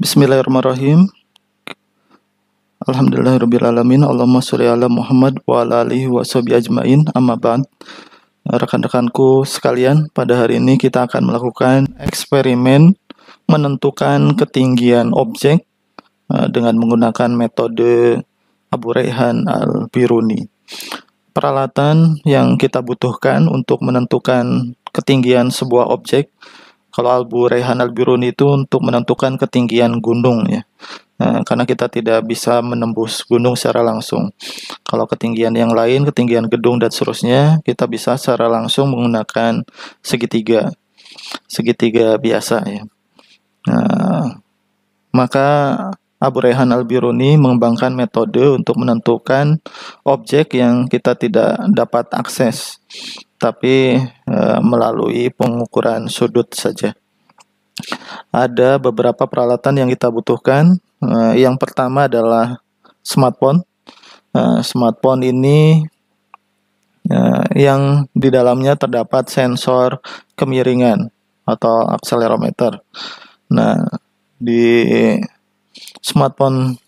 Bismillahirrahmanirrahim. Alhamdulillahirrabbilalamin. Allahumma sholli ala Muhammad wa ala alihi wa sahbihi ajmain. Amma ba'd. Rekan-rekanku sekalian, pada hari ini kita akan melakukan eksperimen menentukan ketinggian objek dengan menggunakan metode Abu Rayhan Al-Biruni. Peralatan yang kita butuhkan untuk menentukan ketinggian sebuah objek, kalau Abu Rayhan Al-Biruni itu untuk menentukan ketinggian gunung ya. Karena kita tidak bisa menembus gunung secara langsung. Kalau ketinggian yang lain, ketinggian gedung dan seterusnya, kita bisa secara langsung menggunakan segitiga biasa ya. Maka Abu Rayhan Al-Biruni mengembangkan metode untuk menentukan objek yang kita tidak dapat akses, tapi melalui pengukuran sudut saja. Ada beberapa peralatan yang kita butuhkan. Yang pertama adalah smartphone. Smartphone ini yang di dalamnya terdapat sensor kemiringan atau akselerometer. Nah, di smartphone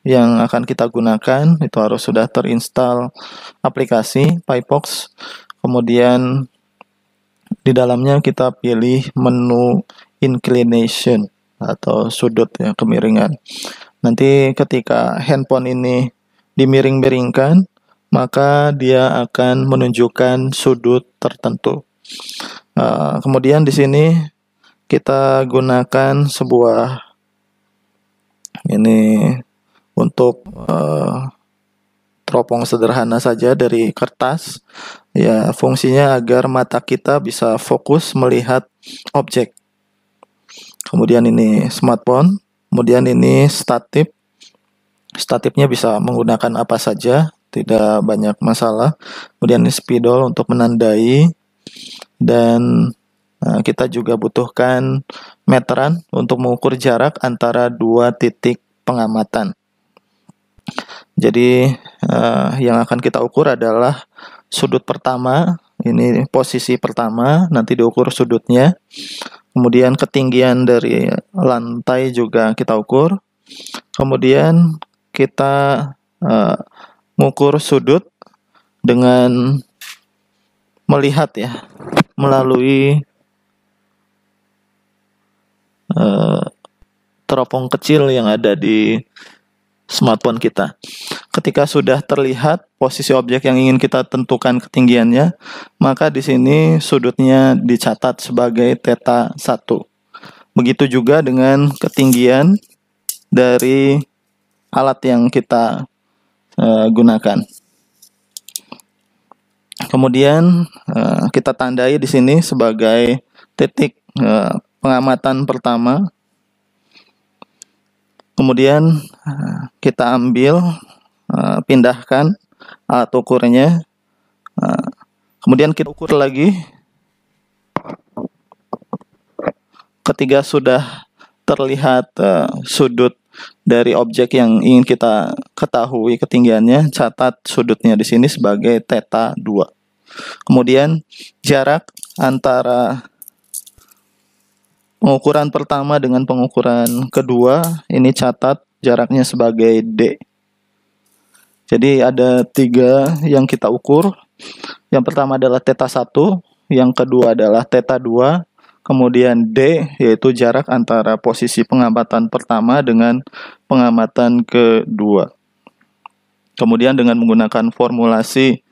yang akan kita gunakan itu harus sudah terinstall aplikasi PyPox. Kemudian di dalamnya kita pilih menu inclination atau sudut ya, kemiringan. Nanti ketika handphone ini dimiring-miringkan, maka dia akan menunjukkan sudut tertentu. Kemudian di sini kita gunakan sebuah ini untuk teropong sederhana saja dari kertas. Ya, fungsinya agar mata kita bisa fokus melihat objek. Kemudian ini smartphone, kemudian ini statif. Statifnya bisa menggunakan apa saja, tidak banyak masalah. Kemudian ini spidol untuk menandai, dan kita juga butuhkan meteran untuk mengukur jarak antara dua titik pengamatan. Jadi yang akan kita ukur adalah sudut pertama, ini posisi pertama, nanti diukur sudutnya. Kemudian ketinggian dari lantai juga kita ukur. Kemudian kita mengukur sudut dengan melihat ya, melalui teropong kecil yang ada di smartphone kita. Ketika sudah terlihat posisi objek yang ingin kita tentukan ketinggiannya, maka di sini sudutnya dicatat sebagai theta 1. Begitu juga dengan ketinggian dari alat yang kita gunakan. Kemudian kita tandai di sini sebagai titik pengamatan pertama. Kemudian kita ambil, pindahkan alat ukurnya. Kemudian kita ukur lagi. Ketika sudah terlihat sudut dari objek yang ingin kita ketahui ketinggiannya, catat sudutnya di sini sebagai theta 2. Kemudian jarak antara pengukuran pertama dengan pengukuran kedua, ini catat jaraknya sebagai D. Jadi ada 3 yang kita ukur. Yang pertama adalah theta 1, yang kedua adalah theta 2, kemudian D yaitu jarak antara posisi pengamatan pertama dengan pengamatan kedua. Kemudian dengan menggunakan formulasi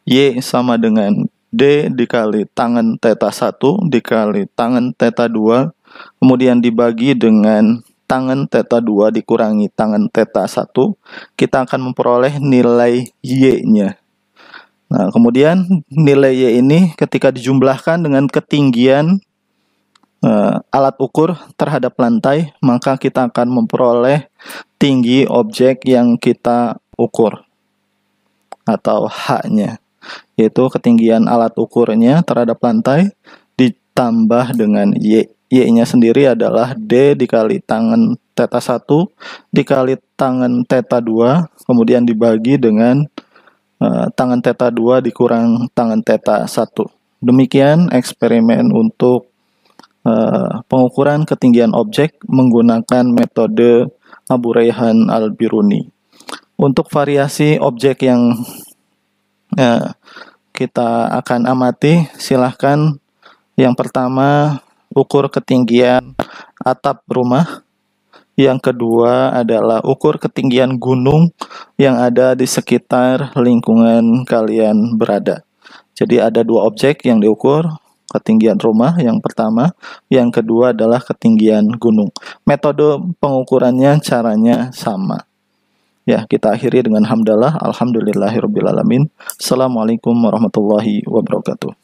Y sama dengan D dikali tangen theta 1 dikali tangen theta 2, kemudian dibagi dengan tangen theta 2 dikurangi tangen theta 1, kita akan memperoleh nilai Y-nya. Nah, kemudian nilai Y ini ketika dijumlahkan dengan ketinggian alat ukur terhadap lantai, maka kita akan memperoleh tinggi objek yang kita ukur atau H-nya, yaitu ketinggian alat ukurnya terhadap lantai ditambah dengan Y. Y-nya sendiri adalah D dikali tangen theta 1 dikali tangen theta 2, kemudian dibagi dengan tangen theta 2 dikurang tangen theta 1. Demikian eksperimen untuk pengukuran ketinggian objek menggunakan metode Abu Rayhan Al-Biruni. Untuk variasi objek yang kita akan amati, silahkan yang pertama ukur ketinggian atap rumah. Yang kedua adalah ukur ketinggian gunung yang ada di sekitar lingkungan kalian berada. Jadi ada dua objek yang diukur, ketinggian rumah yang pertama, yang kedua adalah ketinggian gunung. Metode pengukurannya caranya sama. Ya, kita akhiri dengan hamdalah, alhamdulillahirabbil alamin. Assalamualaikum warahmatullahi wabarakatuh.